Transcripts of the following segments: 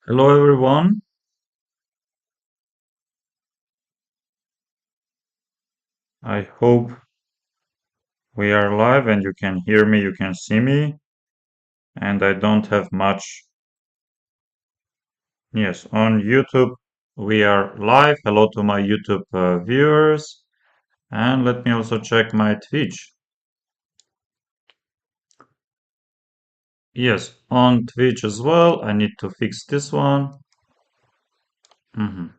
Hello everyone. I hope we are live and you can hear me, you can see me, and I don't have much. Yes, on YouTube we are live. Hello to my YouTube viewers. And let me also check my Twitch. Yes, on Twitch as well. I need to fix this one. Mhm.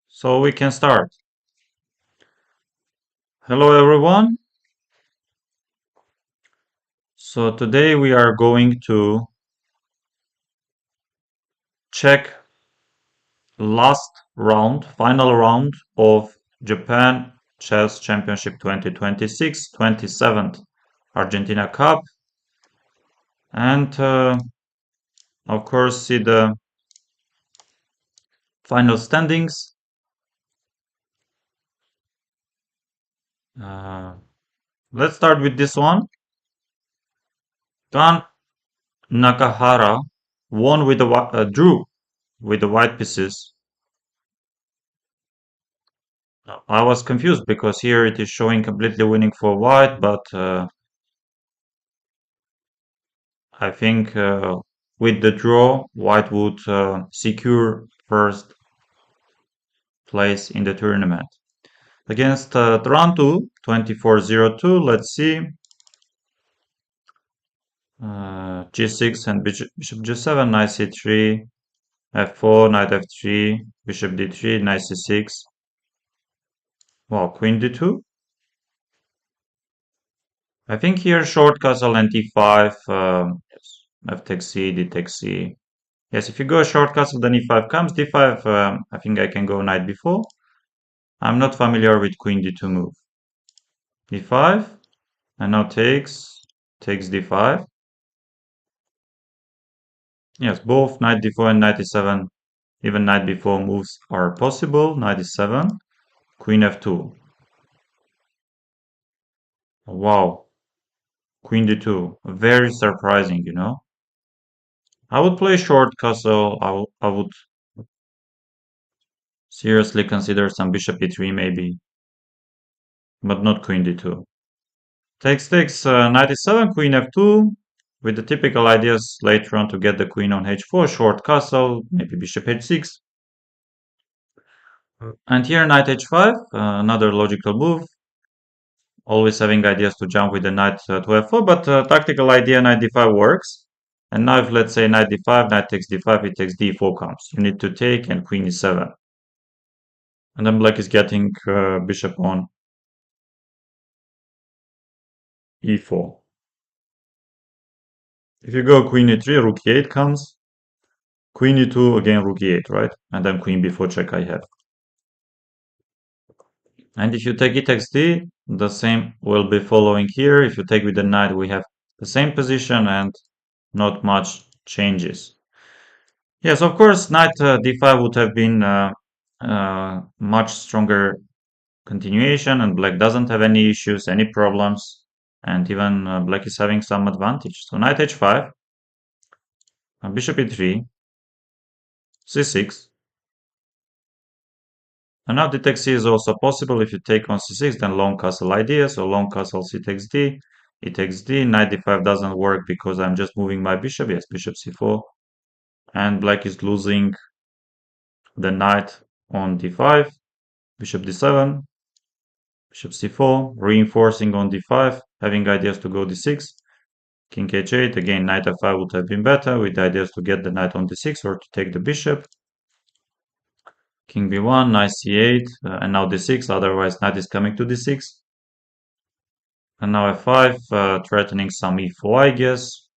So we can start. Hello everyone. So today we are going to check last round, final round of Japan Chess Championship 2026, 27th Argentina Cup, and of course see the final standings. Uh, let's start with this one. Gan Nakahara won with the drew with the white pieces. I was confused because here it is showing completely winning for white, but I think with the draw, white would secure first place in the tournament. Against Toronto, 24-02, let's see. G6 and bishop G7, knight C3, F4, knight F3, bishop D3, knight C6. Well, queen D2. I think here short castle and E5. Yes, F takes C, D takes C. Yes, if you go short castle, then E5 comes. D5, I think I can go knight B4. I'm not familiar with queen D2 move. D5, and now takes D5. Yes, both knight d4 and knight e7, even knight b4 moves are possible. Knight e7, queen f2. Wow, queen d2. Very surprising, you know. I would play short castle. I would seriously consider some bishop e3 maybe, but not queen d2. Takes knight e7, queen f2, with the typical ideas later on to get the queen on h4, short castle, maybe bishop h6. And here knight h5, another logical move. Always having ideas to jump with the knight to f4, but tactical idea knight d5 works. And now if let's say knight d5, knight takes d5, it takes d4 comes. You need to take and queen e7. And then black is getting bishop on e4. If you go queen e3, rook e8 comes. Queen e2, again rook e8, right? And then queen b4 check I have. And if you take e takes d, the same will be following here. If you take with the knight, we have the same position and not much changes. Yes, of course, knight d5 would have been much stronger continuation, and black doesn't have any issues, any problems, and even black is having some advantage. So knight h5, bishop e3, c6, and now d takes c is also possible. If you take on c6, then long castle idea, so long castle c takes d, e takes d, knight d5 doesn't work because I'm just moving my bishop, yes, bishop c4, and black is losing the knight on d5, bishop d7, bishop c4, reinforcing on d5, having ideas to go d6, king h8, again knight f5 would have been better, with ideas to get the knight on d6 or to take the bishop, king b1, knight c8, and now d6, otherwise knight is coming to d6, and now f5, threatening some e4 I guess,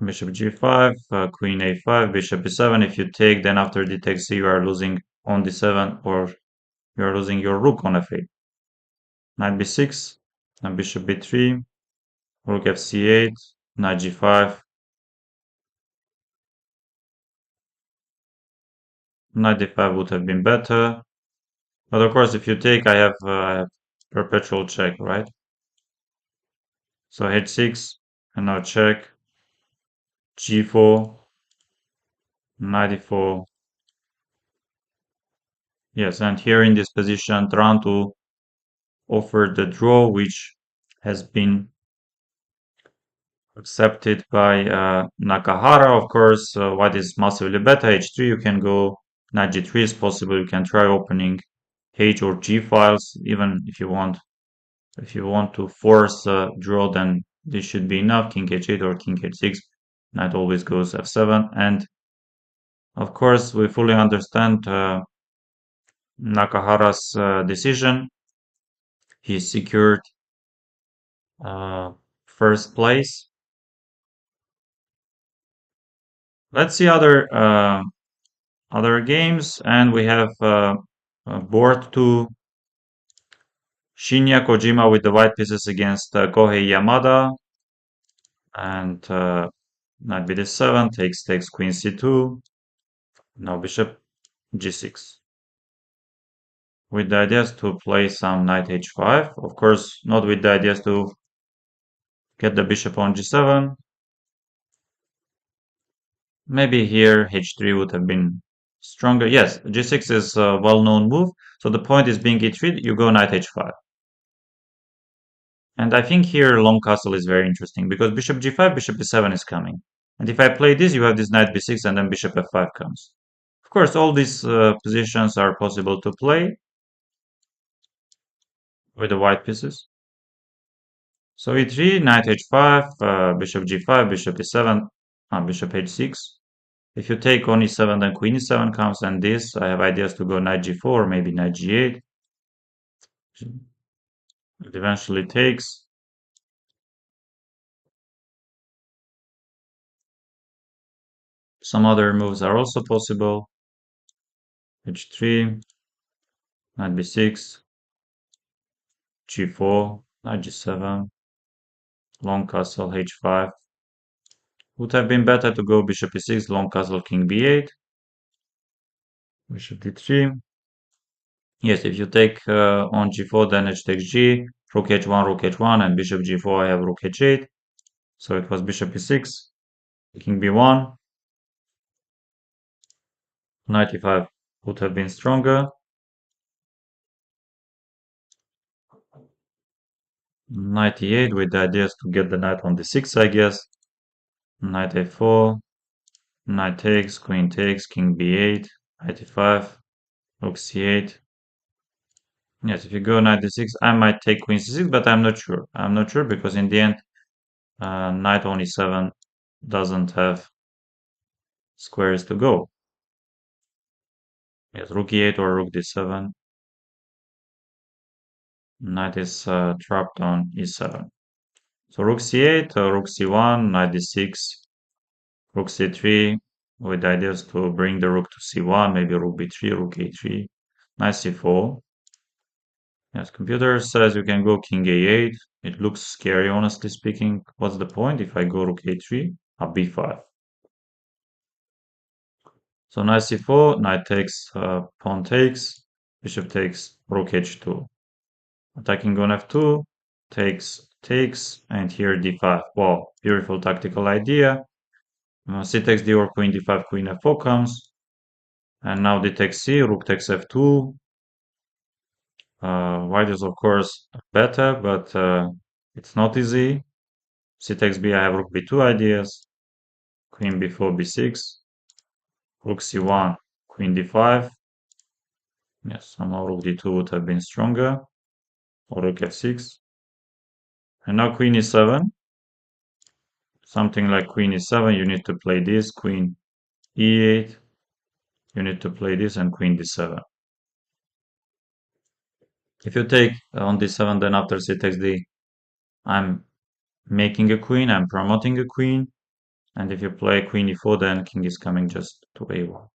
bishop g5, queen a5, bishop e7, if you take, then after d takes c you are losing on d7 or you are losing your rook on f8, knight b6, and bishop b3, rook fc8, knight g5, knight d5 would have been better. But of course, if you take, I have perpetual check, right? So h6, and now check. g4, knight e4. Yes, and here in this position, trying to offer the draw, which has been accepted by Nakahara. Of course, white is massively better. H3, you can go knight g3 is possible. You can try opening H or G files, even if you want. If you want to force a draw, then this should be enough. King h8 or king h6. Knight always goes f7. And of course, we fully understand Nakahara's decision. He secured uh, first place. Let's see other games, and we have board to Shinya Kojima with the white pieces against Kohei Yamada, and knight bd7 takes queen c2. Now bishop g6. With the ideas to play some knight h5, of course, not with the ideas to get the bishop on g7. Maybe here h3 would have been stronger. Yes, g6 is a well-known move. So the point is being e3, you go knight h5. And I think here long castle is very interesting because bishop g5, bishop e7 is coming. And if I play this, you have this knight b6 and then bishop f5 comes. Of course, all these positions are possible to play with the white pieces. So e3, knight h5, bishop g5, bishop e7, bishop h6. If you take on e7, then queen e7 comes, and this, I have ideas to go knight g4, maybe knight g8. It eventually takes. Some other moves are also possible. h3, knight b6, g4, knight g7, long castle h5. Would have been better to go bishop e6, long castle king b8, bishop d3. Yes, if you take on g4, then h takes g, rook h1, and bishop g4, I have rook h8. So it was bishop e6, king b1, knight e5 would have been stronger. Knight e8 with the ideas to get the knight on d6, I guess. Knight a4, knight takes, queen takes, king b8, knight e5, rook c8. Yes, if you go knight d6, I might take queen c6, but I'm not sure. I'm not sure because in the end, knight on e7 doesn't have squares to go. Yes, rook e8 or rook d7. Knight is trapped on e7. So rook c8, rook c1, knight d6, rook c3, with ideas to bring the rook to c1, maybe rook b3, rook a3, knight c4. Yes, computer says you can go king a8. It looks scary, honestly speaking. What's the point if I go rook a3, b5? So knight c4, knight takes, pawn takes, bishop takes, rook h2. Attacking on f2, takes, and here d5. Wow, beautiful tactical idea. C takes d or queen d5, queen f4 comes. And now d takes c, rook takes f2. White is of course better, but it's not easy. C takes b, I have rook b2 ideas. Queen b4, b6. Rook c1, queen d5. Yes, somehow rook d2 would have been stronger. Or rook f6. And now queen e7. Something like queen e7, you need to play this, queen e8. You need to play this and queen d7. If you take on d7, then after c takes d, I'm making a queen, I'm promoting a queen. And if you play queen e4, then king is coming just to a1.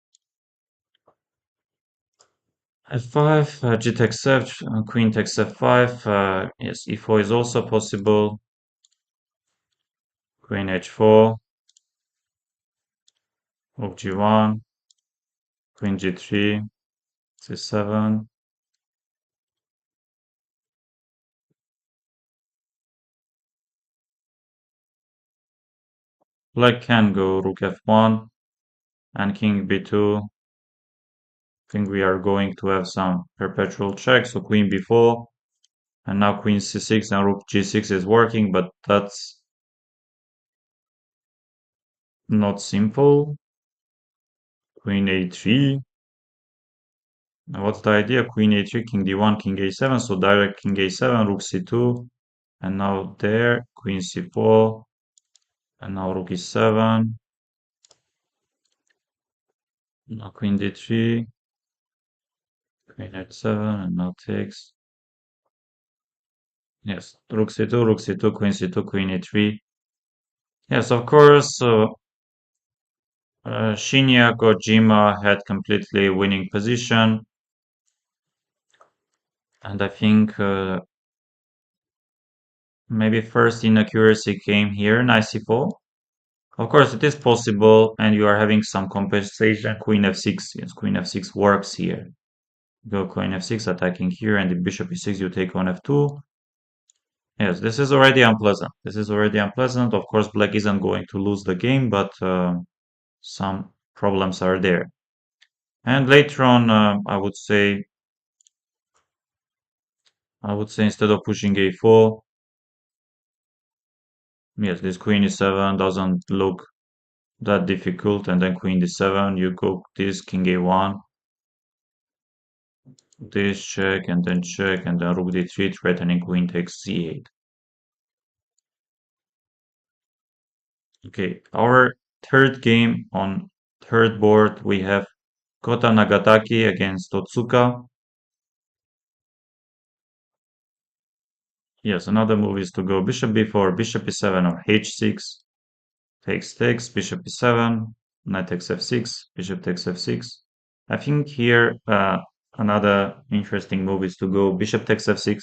f5, g takes f, queen takes f5. Yes, e4 is also possible. Queen h4, rook g1, queen g3, c7. Black can go rook f1 and king b2. I think we are going to have some perpetual check, so queen b4, and now queen c6 and rook g6 is working, but that's not simple. Queen a3. Now what's the idea? Queen a3, king d1, king a7, so direct king a7, rook c2, and now there, queen c4, and now rook e7, now queen d3, queen h7, and now takes. Yes, rook c2, rook c2, queen c2, queen e3. Yes, of course, Shinya Kojima had completely winning position, and I think maybe first inaccuracy came here, knight c4. Of course, it is possible, and you are having some compensation. Queen f6, yes, queen f6 works here. Go queen f6, attacking here, and the bishop e6, you take on f2. Yes, this is already unpleasant. This is already unpleasant. Of course, black isn't going to lose the game, but some problems are there. And later on, I would say instead of pushing a4, yes, this queen e7 doesn't look that difficult, and then queen d7, you go this king a1, this check, and then rook d3, threatening queen takes c8. Okay, our third game on third board, we have Kota Nagataki against Otsuka. Yes, another move is to go bishop b4, bishop e7, or h6. Takes, bishop e7, knight takes f6, bishop takes f6. I think here another interesting move is to go bishop takes f6.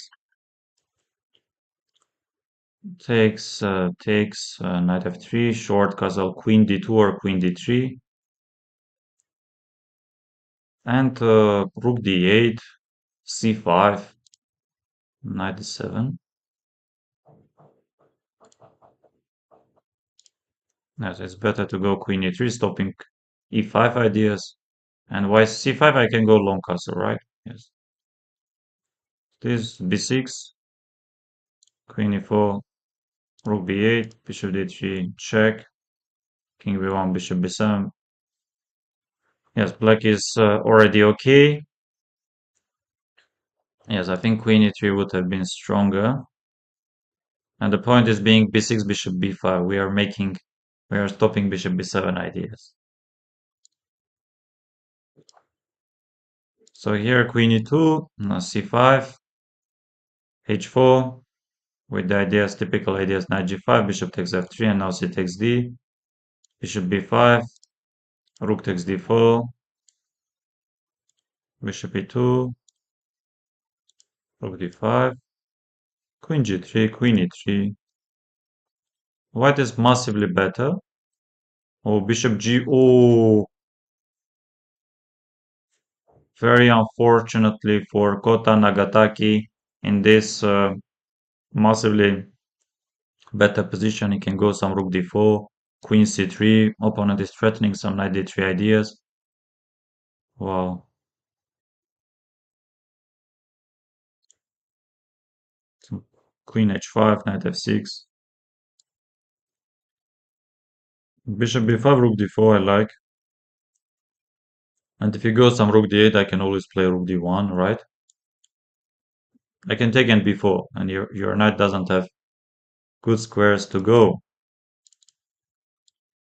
Takes, knight f3, short castle, queen d2 or queen d3. And rook d8, c5, knight d7. Yes, it's better to go queen e3, stopping e5 ideas. And why c5? I can go long castle, right? Yes. This b6, queen e4, rook b8, bishop d3, check, king b1, bishop b7. Yes, black is already okay. Yes, I think queen e3 would have been stronger. And the point is being b6, bishop b5. We are stopping bishop b7 ideas. So here queen e2, c5, h4, with the ideas, typical ideas, knight g5, bishop takes f3, and now c takes d, bishop b5, rook takes d4, bishop e2, rook d5, queen g3, queen e3. White is massively better. Oh, bishop g. Oh, very unfortunately for Kota Nagataki in this massively better position. He can go some rook d4, queen c3. Opponent is threatening some knight d3 ideas. Wow. Queen h5, knight f6. Bishop b5, rook d4, I like. And if he goes some rook d8, I can always play rook d1, right? I can take and b4, and your knight doesn't have good squares to go.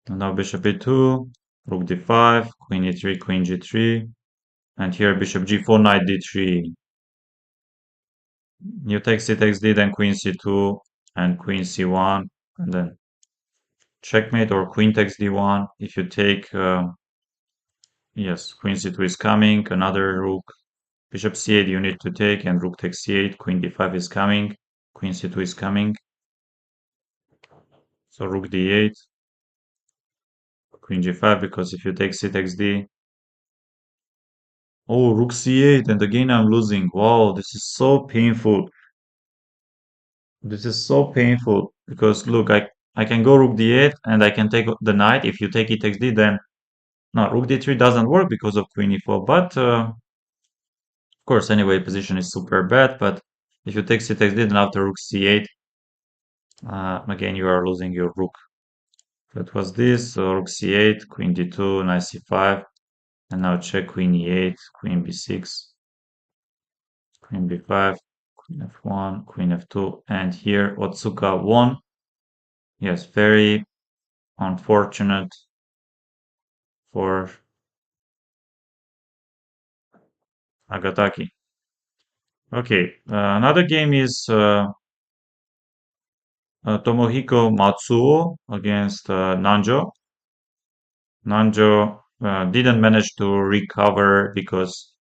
And now bishop e2, rook d5, queen e3, queen g3, and here bishop g4, knight d3. You take c takes d, then queen c2, and queen c1, and then checkmate, or queen takes d1. If you take, yes, queen c2 is coming, another rook, bishop c8 you need to take, and rook takes c8, queen d5 is coming, queen c2 is coming. So rook d8, queen g5, because if you take c takes d, oh, rook c8, and again I'm losing. Wow, this is so painful. This is so painful because look, I can go rook d8 and I can take the knight. If you take e takes d, then no, rook d3 doesn't work because of queen e4. But of course, anyway, position is super bad. But if you take c takes d, then after rook c8, again you are losing your rook. That was this. So rook c8, queen d2, knight c5, and now check queen e8, queen b6, queen b5, queen f1, queen f2, and here Otsuka won. Yes, very unfortunate for Agataki. Okay, another game is Tomohiko Matsuo against Nanjo. Nanjo didn't manage to recover because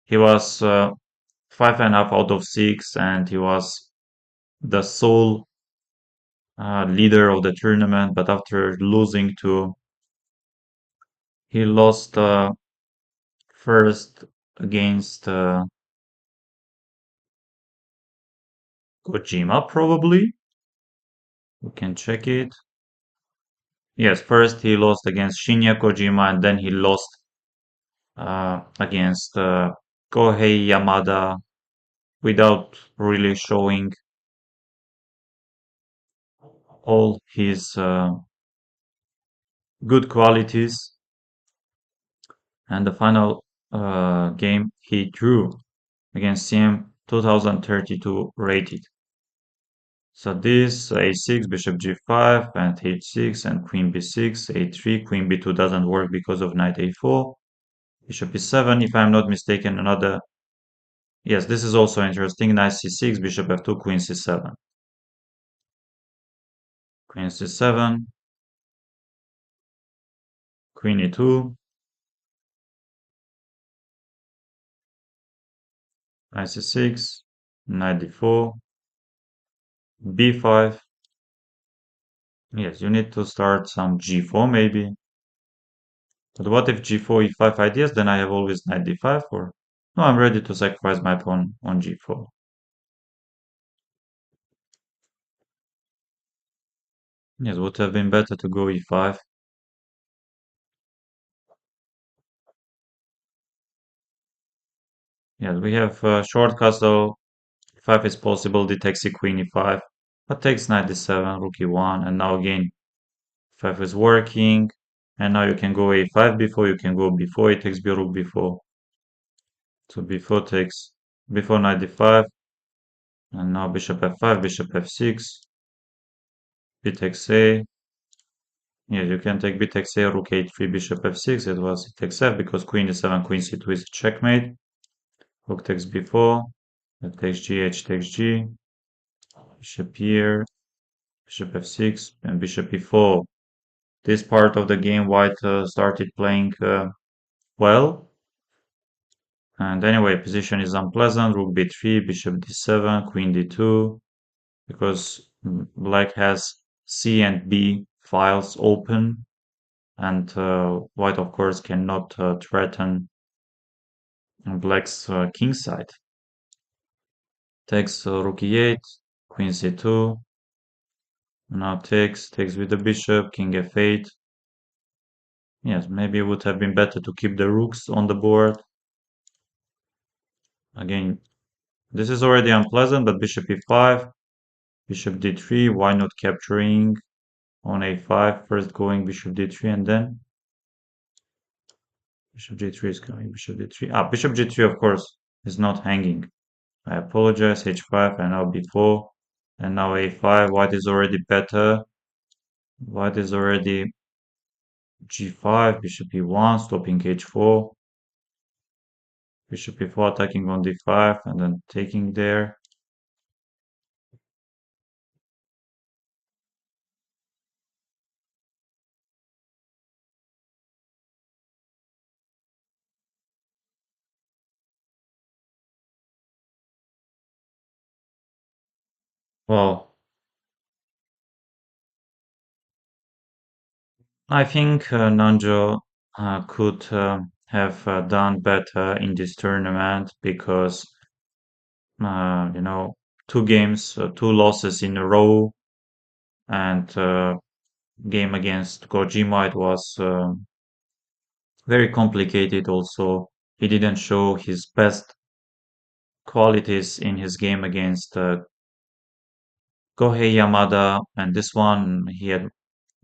he was 5.5 out of 6 and he was the sole leader of the tournament. But after losing to, he lost first against Kojima, probably. We can check it. Yes, first he lost against Shinya Kojima, and then he lost against Kohei Yamada without really showing all his good qualities. And the final game he drew against CM 2032 rated. So this a6, bishop g5, and h6, and queen b6, a3, queen b2 doesn't work because of knight a4, bishop e7, if I'm not mistaken, another. Yes, this is also interesting. Knight c6, bishop f2, queen c7. Queen c7, queen e2, knight c6, knight d4, b5. Yes, you need to start some g4 maybe. But what if g4, e5 ideas? Then I have always knight d5, or no, I'm ready to sacrifice my pawn on g4. Yes, would have been better to go e5. Yes, we have short castle. E5 is possible. D takes e queen e5. But takes knight d7, rook e1, and now again 5 is working. And now you can go a5 before, you can go before, it takes b rook before. So before takes, before knight d5, and now bishop f5, bishop f6, b takes a. Yeah, you can take b takes a, rook h3, bishop f6, it was it takes f because queen e7, queen c2 is checkmate. Rook takes b4, that takes g, h takes g, bishop here, bishop f6, and bishop e4. This part of the game, white started playing well. And anyway, position is unpleasant. Rook b3, bishop d7, queen d2, because black has c and b files open, and white, of course, cannot threaten black's king side. Takes rook e8, queen c2. Now takes with the bishop, king f8. Yes, maybe it would have been better to keep the rooks on the board. Again, this is already unpleasant, but bishop e5, bishop d3, why not capturing on a5, first going bishop d3 and then bishop g3 is coming, bishop d3. Bishop g3, of course, is not hanging. I apologize, h5, and now b4, and now a5. White is already better. White is already g5, bishop e1, stopping h4, bishop e4, attacking on d5, and then taking there. Well, I think Nanjo could have done better in this tournament because, you know, two games, two losses in a row. and game against Kojima, it was very complicated also. He didn't show his best qualities in his game against Kohei Yamada, and this one he had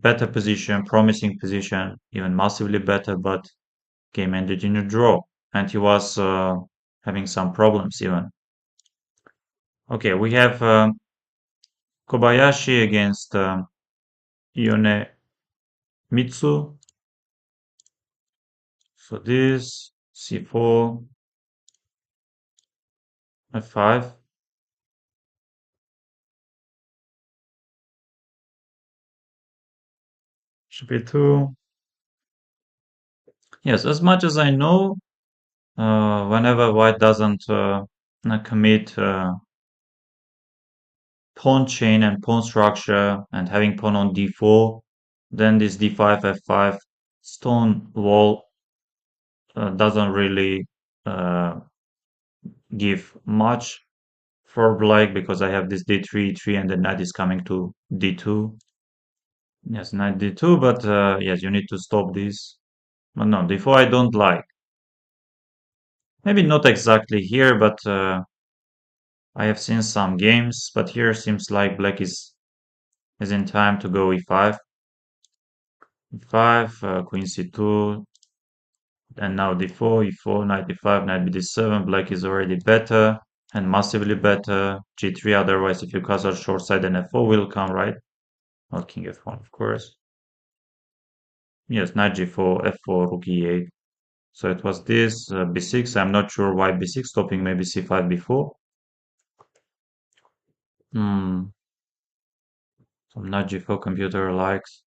better position, promising position, even massively better, but game ended in a draw, and he was having some problems even. Okay, we have Kobayashi against Ione Mitsu. So this c4, f5, should be 2. Yes, as much as I know, whenever white doesn't commit pawn chain and pawn structure and having pawn on d4, then this d5, f5 stone wall doesn't really uh, give much for black because I have this d3, 3, and the knight is coming to d2. Yes, knight d2, but yes, you need to stop this. But no, d4 I don't like. Maybe not exactly here, but I have seen some games, but here seems like black is in time to go e5. E5, queen c2, and now d4, e4, knight d5, knight bd7. Black is already better and massively better. g3, otherwise if you castle short side, then f4 will come, right? Not king f1, of course. Yes, knight g4, f4, rook e8. So it was this, b6. I'm not sure why b6, stopping maybe c5 before. Hmm, some knight g4 computer likes.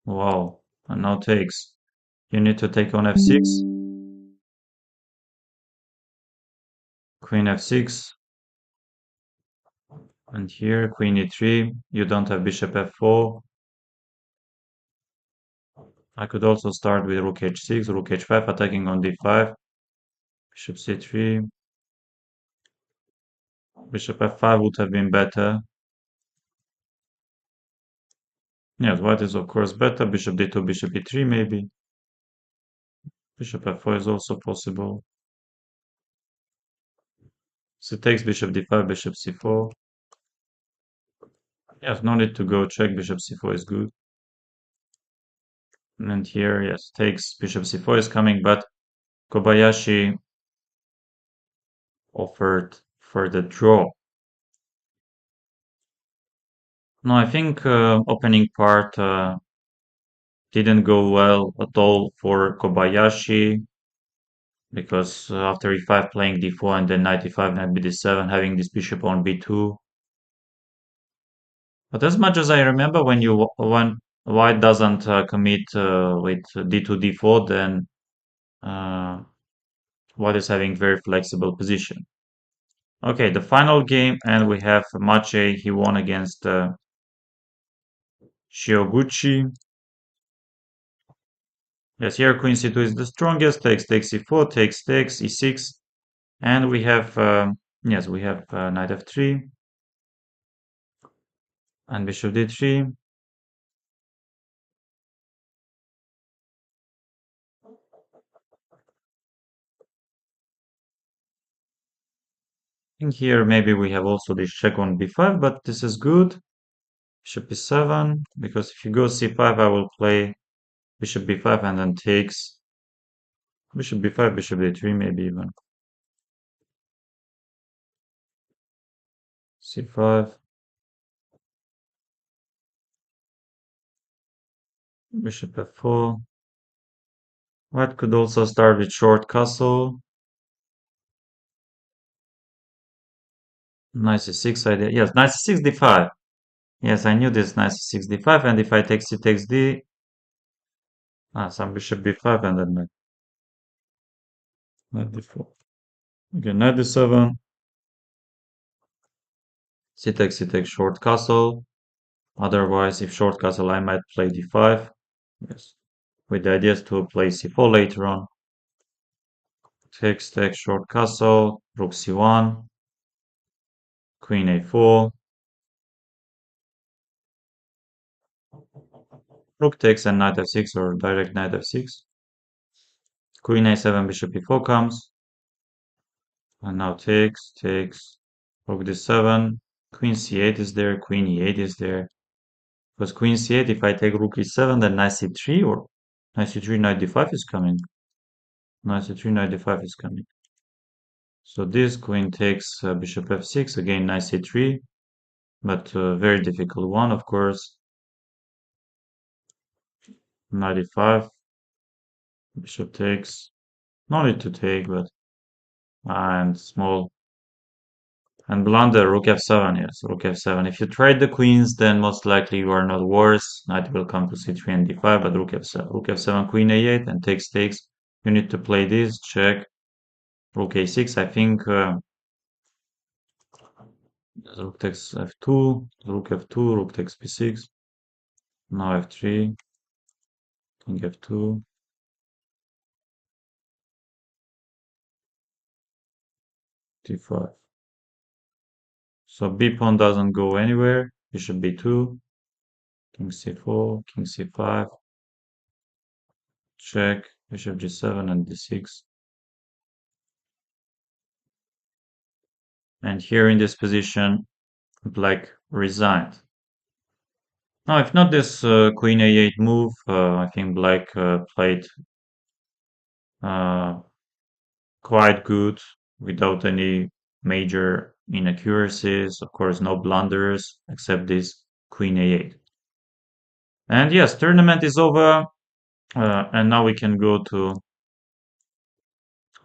Wow, and now takes. You need to take on f6, queen f6, and here queen e3. You don't have bishop f4. I could also start with rook h6, rook h5, attacking on d5, bishop c3, bishop f5 would have been better. Yes, white is of course better, bishop d2, bishop e3 maybe. Bishop f4 is also possible. So takes bishop d5, bishop c4. Yes, no need to go check, bishop c4 is good. And here, yes, takes bishop c4 is coming, but Kobayashi offered for the draw. No, I think opening part didn't go well at all for Kobayashi because after e5 playing d4 and then knight e5, knight bd7, having this bishop on b2. But as much as I remember, when white doesn't commit with d2, d4, then uh, white is having very flexible position. Okay, the final game, and we have Maciej. He won against Shioguchi. Yes, here queen c2 is the strongest. Takes e4, takes e6, and we have yes, we have knight f3 and bishop d3. I think here maybe we have also this check on b5, but this is good. Bishop b7, because if you go c5, I will play bishop b5 and then takes bishop b5, bishop d3, maybe even c5, bishop f4. White could also start with short castle. Knight c6 idea. Yes, knight c6 d5. Yes, I knew this knight c6 d5, and if I take c takes d, some bishop b5 and then knight d4. Okay, knight d7, c takes short castle. Otherwise, if short castle, I might play d5. Yes, with the idea to play c4 later on. Takes short castle, rook c1, queen a4. Rook takes and knight f6 or direct knight f6. Queen a7, bishop e4 comes. And now takes. Rook d7. Queen c8 is there. Queen e8 is there. Because queen c8, if I take rook e7, then knight c3 or knight c3, knight d5 is coming. Knight c3, knight d5 is coming. So this queen takes bishop f6, again knight c3, but a very difficult one, of course. Knight e5, bishop takes. No need to take, but and small. And blunder, rook f7, yes, rook f7. If you trade the queens, then most likely you are not worse. Knight will come to c3 and d5, but rook f7, queen a8, and takes. You need to play this, check. Rook a6, I think rook takes f2, rook takes b6. Now f3, king f2, d5. So b pawn doesn't go anywhere. Bishop b2, king c4, king c5, check, bishop g7 and d6. And here in this position, black resigned. Now, if not this queen a8 move, I think black played uh, quite good without any major inaccuracies. Of course, no blunders except this queen a8. And yes, tournament is over. And now we can go to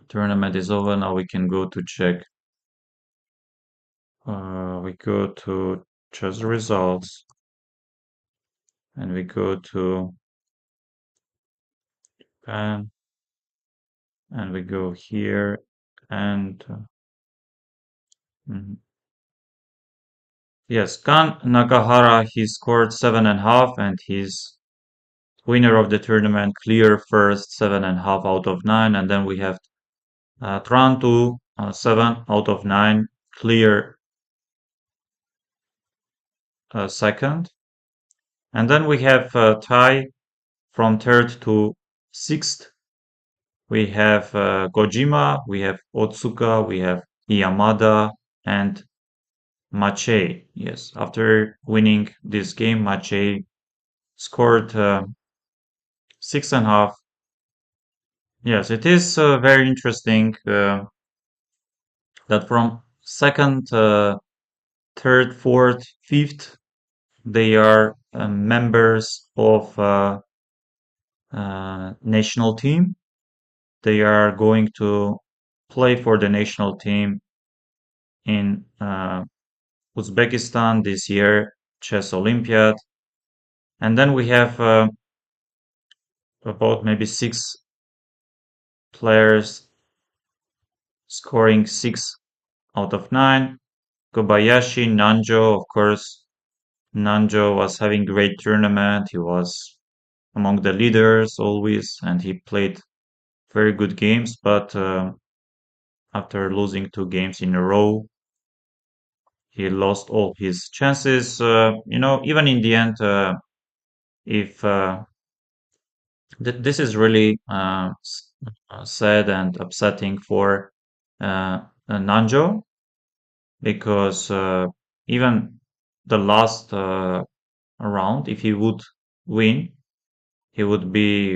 tournament is over. Now we can go to check. We go to chess results, and we go to Japan, and we go here, and mhm. Yes, Kan Nakahara, he scored 7.5, and he's winner of the tournament, clear first, 7.5 out of 9, and then we have Trantu, 7 out of 9, clear second. And then we have Tai from third to sixth. We have Kojima, we have Otsuka, we have Yamada, and Mache. Yes, after winning this game, Mache scored 6.5. Yes, it is very interesting that from second, third, fourth, fifth, they are members of national team. They are going to play for the national team in Uzbekistan this year, Chess Olympiad. And then we have about maybe six players scoring 6 out of 9. Kobayashi, Nanjo, of course, Nanjo was having great tournament. He was among the leaders always, and he played very good games. But after losing 2 games in a row, he lost all his chances. Even in the end, if this is really sad and upsetting for Nanjo because even the last round, if he would win, he would be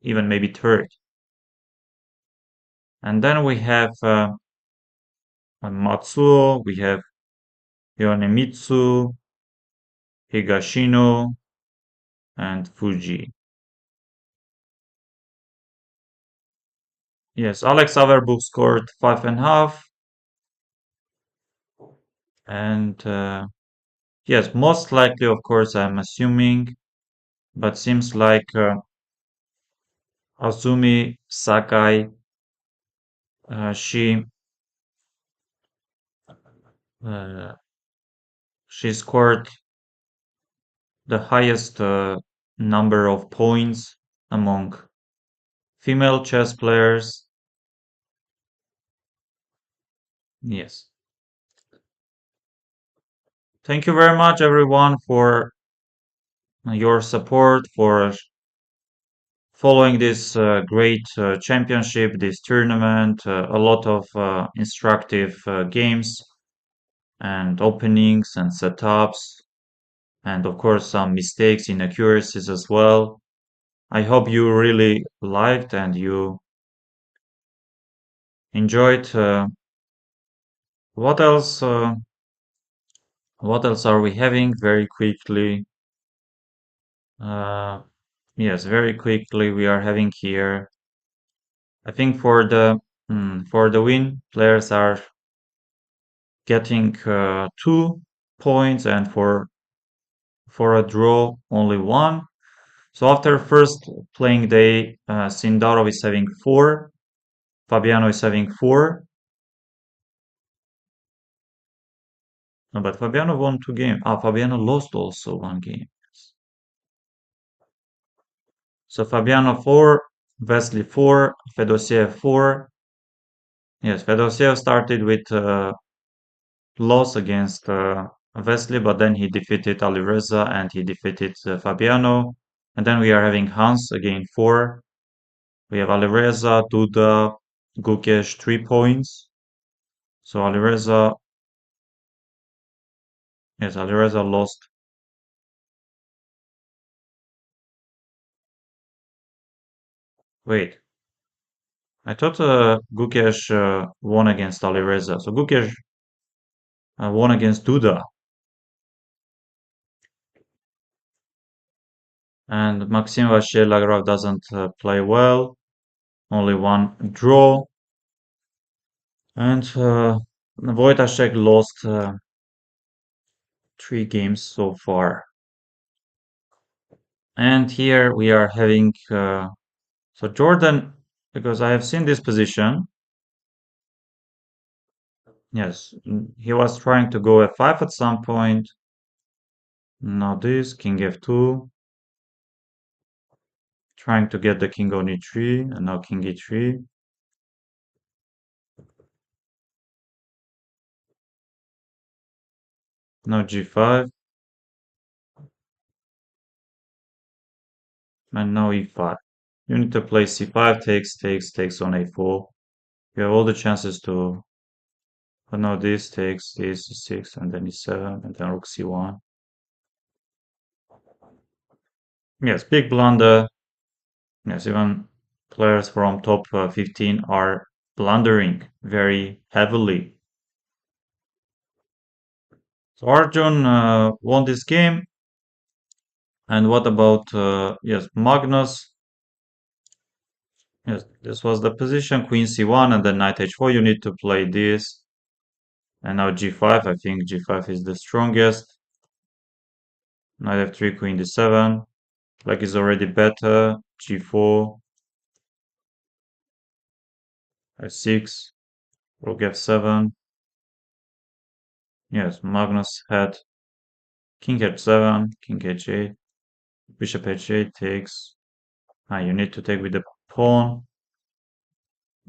even maybe third. And then we have Matsuo, we have Yonemitsu, Higashino, and Fuji. Yes, Alex Averbuch scored 5.5. And yes, most likely, of course, I'm assuming, but seems like Azumi Sakai, she uh, she scored the highest number of points among female chess players. Yes. Thank you very much, everyone, for your support, for following this great championship, this tournament, a lot of instructive games and openings and setups, and of course some mistakes, inaccuracies as well. I hope you really liked and you enjoyed. What else? What else are we having? Very quickly. Uh, yes, very quickly we are having here. I think for the win, players are getting 2 points, and for a draw, only one. So after first playing day, Sindarov is having four, Fabiano is having four. No, but Fabiano won 2 games. Ah, Fabiano lost also 1 game. So Fabiano 4, Wesley 4, Fedosiev 4. Yes, Fedosiev started with loss against Wesley, but then he defeated Alireza and he defeated Fabiano. And then we are having Hans again 4. We have Alireza, Duda, Gukesh 3 points. So Alireza, yes, Alireza lost. Wait, I thought Gukesh won against Alireza. So Gukesh won against Duda. And Maxim Vachier-Lagrave doesn't play well. Only one draw. And Wojtaszek lost 3 games so far. And here we are having so Jordan, because I have seen this position. Yes, he was trying to go f5 at some point. Now this, king f2, trying to get the king on e3, and now king e3. Now g5, and now e5. You need to play c5, takes on a4. You have all the chances to, but now this takes, this e6, and then e7, and then rook c1. Yes, big blunder. Yes, even players from top 15 are blundering very heavily. So Arjun won this game. And what about, yes, Magnus? Yes, this was the position, queen c1 and then knight h4. You need to play this. And now g5. I think g5 is the strongest. Knight f3, queen d7. Black is already better. g4, f6, rook f7. Yes, Magnus had king h7, king h8, bishop h8 takes. Ah, you need to take with the pawn.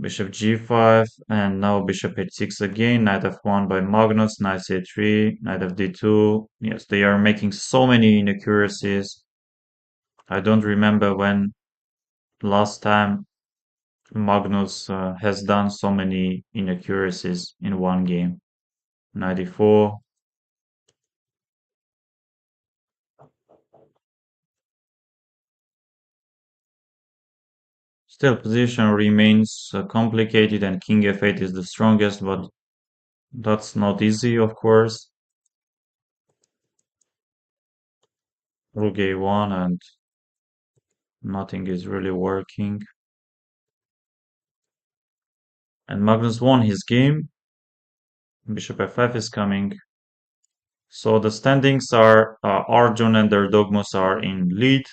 Bishop g5, and now bishop h6 again. Knight f1 by Magnus, knight c3, knight f d2. Yes, they are making so many inaccuracies. I don't remember when last time Magnus has done so many inaccuracies in one game. Knight e4. Still, position remains complicated, and king f8 is the strongest, but that's not easy, of course. Rook a1, and nothing is really working. And Magnus won his game. Bishop f5 is coming. So the standings are Arjun and Dogmos are in lead.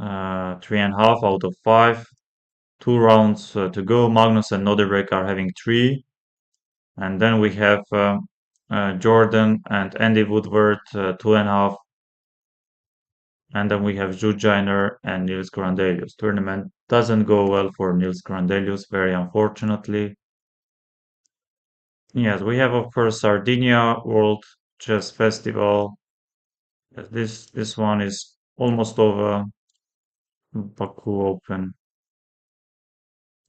3.5 out of 5. 2 rounds to go. Magnus and Nodebrek are having 3. And then we have Jordan and Andy Woodward, 2.5. And then we have Jujiner and Nils Grandelius. Tournament doesn't go well for Nils Grandelius, very unfortunately. Yes, we have, of course, Sardinia World Chess Festival. This one is almost over. Baku Open.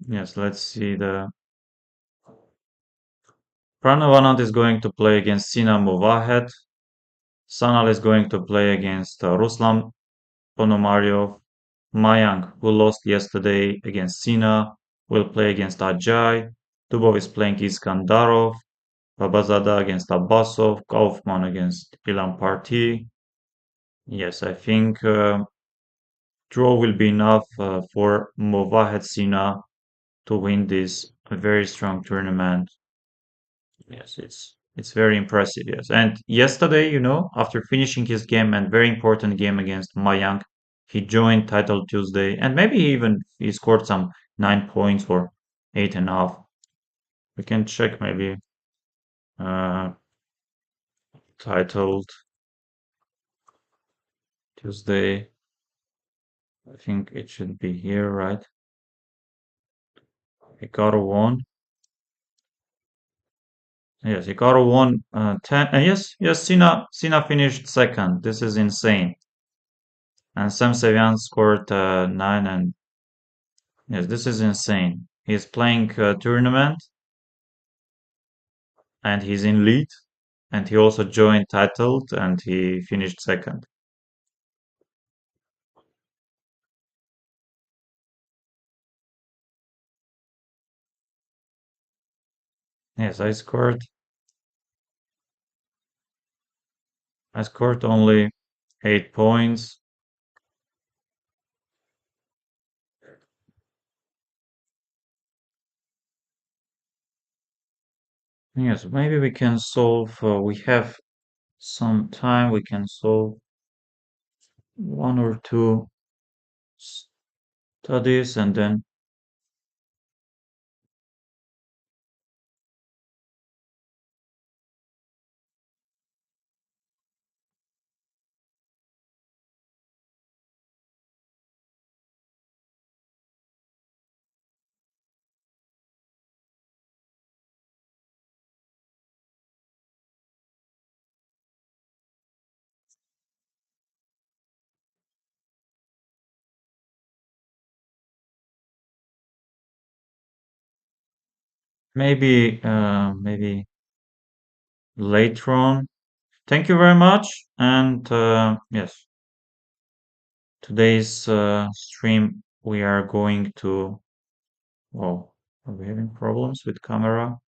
Yes, let's see the Pranavanant is going to play against Sina Movahed. Sanal is going to play against Ruslan Ponomariov. Mayank, who lost yesterday against Sina, will play against Ajay. Dubov is playing Iskandarov. Babazada against Abbasov. Kaufman against Ilan Parti. Yes, I think draw will be enough for Movahed Sina to win this very strong tournament. Yes, it's very impressive. Yes, and yesterday, after finishing his game and very important game against Mayank, he joined Title Tuesday, and maybe even he scored some 9 points or 8.5. We can check maybe uh titled Tuesday. I think it should be here, right? Hikaru won. Yes, Hikaru won 10. Yes, Sina finished second. This is insane. And Sam Sevian scored 9 and yes, this is insane. He's playing a tournament and he's in lead and he also joined titled and he finished second. Yes, I scored only 8 points. Yes, maybe we can solve we have some time we can solve one or two studies and then maybe later on. Thank you very much and yes, today's stream we are going to. Oh, are we having problems with camera?